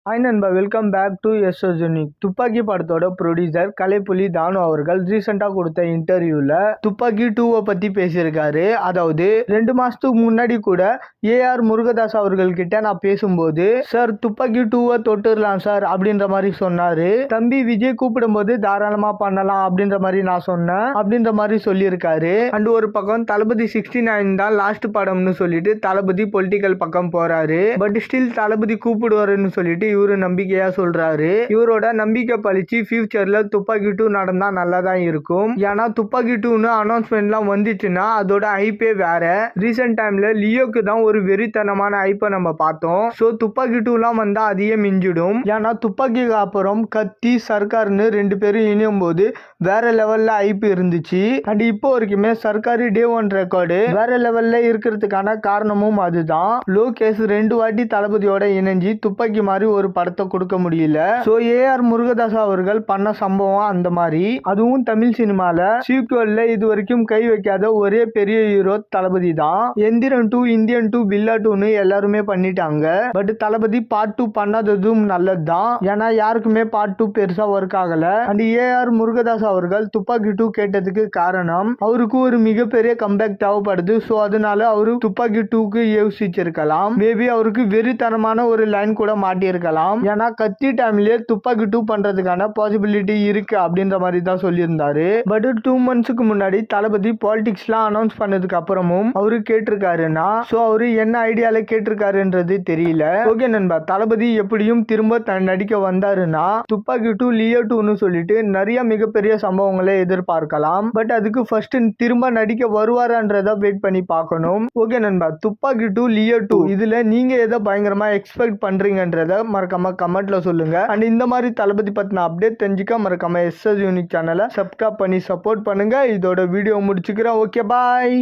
Hi நண்பா, welcome back to SS unique. துப்பாக்கி படத்தோட ப்ரொடியூசர் கலைப்புலி தானு அவர்கள் ரீசெண்டாக கொடுத்த இன்டர்வியூல துப்பாக்கி 2 பத்தி பேசியிருக்காரு. அதாவது 2 மாசத்துக்கு முன்னாடி கூட ஏஆர் முருகதாஸ் அவர்கள் கிட்ட நான் பேசும்போது, சார் துப்பாக்கி 2 தொட்டுடலாம் சார் அப்படின்ற மாதிரி சொன்னாரு. தம்பி விஜய் கூப்பிடும்போது தாராளமா பண்ணலாம் அப்படின்ற மாதிரி நான் சொன்னேன் அப்படின்ற மாதிரி சொல்லியிருக்காரு. அண்ட் ஒரு பக்கம் தளபதி 69 தான் லாஸ்ட் படம்னு சொல்லிட்டு தளபதி பொலிட்டிக்கல் பக்கம் போறாரு. பட் ஸ்டில் தளபதி கூப்பிடுவாருன்னு சொல்லிட்டு இவரு நம்பிக்கையா சொல்றாரு. இவரோட நம்பிக்கை பழிச்சு ஃபியூச்சர்ல துப்பாக்கி 2 நடந்தா நல்லா தான் இருக்கும். ஏன்னா துப்பாக்கி 2ன்னு அனௌன்ஸ்மெண்ட்லாம் வந்துச்சுன்னா அதோட ஹைப்பே வேற. ரீசெண்ட் டைம்ல லியோக்கு தான் ஒரு வெறித்தனமான ஹைப்பை நம்ம பார்த்தோம். ஸோ துப்பாக்கி 2லாம் வந்தா அதையே மிஞ்சிடும். ஏன்னா துப்பாக்கிக்கு அப்புறம் கத்தி சர்க்கார்னு 2 பேரும் இணையும் போது வேற லெவல்ல ஹைப் இருந்துச்சு. அண்ட் இப்போ வரைக்குமே சர்க்காரி டே 1 ரெக்கார்டு வேற லெவல்ல இருக்கிறதுக்கான காரணமும் அதுதான். லோகேஷ் 2 வாட்டி தளபதியோட இணைஞ்சு துப்பாக்கி மாதிரி ஒரு படத்தை கொடுக்க முடியல. சோ ஏஆர் முருகதாஸ் அவர்கள் பண்ண சம்பவம் அந்த மாதிரி. அதுவும் தமிழ் சினிமால சீக்வல்ல இது வரைக்கும் கை வைக்காத ஒரே பெரிய ஹீரோ தளபதி தான். எந்திரன் 2, இந்தியன் 2, பில்லா 2ன்னு எல்லாருமே பண்ணிட்டாங்க. பட் தளபதி பார்ட் 2 பண்ணாததும் நல்லதுதான். ஏன்னா யாருக்குமே பார்ட் 2 பெருசா ஒர்க் ஆகல. அண்ட் ஏஆர் முருகதாஸ் அவர்கள் துப்பாக்கி 2 கேட்டதுக்கு காரணம் அவருக்கு ஒரு மிகப்பெரிய கம்பேக் தேவைப்படுது. சோ அதனால அவரு துப்பாக்கி 2க்கு யோசிச்சிருக்கலாம். மேபி அவருக்கு வெறித்தனமான ஒரு லைன் கூட மாட்டியிருக்கலாம். ஏன்னா கத்தி டைம்லயே துப்பாக்கி 2 பண்றதுக்கான பாசிபிலிட்டி இருக்கு அப்படின்ற மாதிரி தான் சொல்லியிருந்தாரு. பட் 2 மந்த்ஸ்க்கு முன்னாடி தளபதி பாலிடிக்ஸ்லாம் அனௌன்ஸ் பண்ணதுக்கு அப்புறமும் அவரு கேட்டிருக்காருன்னா சோ அவரு என்ன ஐடியால கேட்டிருக்காருன்றது தெரியல. ஓகே நண்பா, தளபதி எப்படியும் திரும்ப நடிக்க வந்தாருன்னா துப்பாக்கி 2 லியோ 2ன்னு சொல்லிட்டு நிறைய மிகப்பெரிய சம்பவங்களை எதிர்பார்க்கலாம். பட் அதுக்கு ஃபர்ஸ்ட் திரும்ப நடிக்க வருவாரான்றத வெயிட் பண்ணி பார்க்கணும். ஓகே நண்பா, துப்பாக்கி 2 லியோ 2 இதுல நீங்க எதை பயங்கரமா எக்ஸ்பெக்ட் பண்றீங்கன்றத மறக்காம கமெண்ட்ல சொல்லுங்க. அண்ட் இந்த மாதிரி தளபதி பத்தின அப்டேட் தெரிஞ்சுக்க மறக்காம எஸ்எஸ் யூனிக் சேனலை சப்ஸ்கிரைப் பண்ணி சப்போர்ட் பண்ணுங்க. இதோட வீடியோ முடிச்சுக்கிறேன். Okay bye.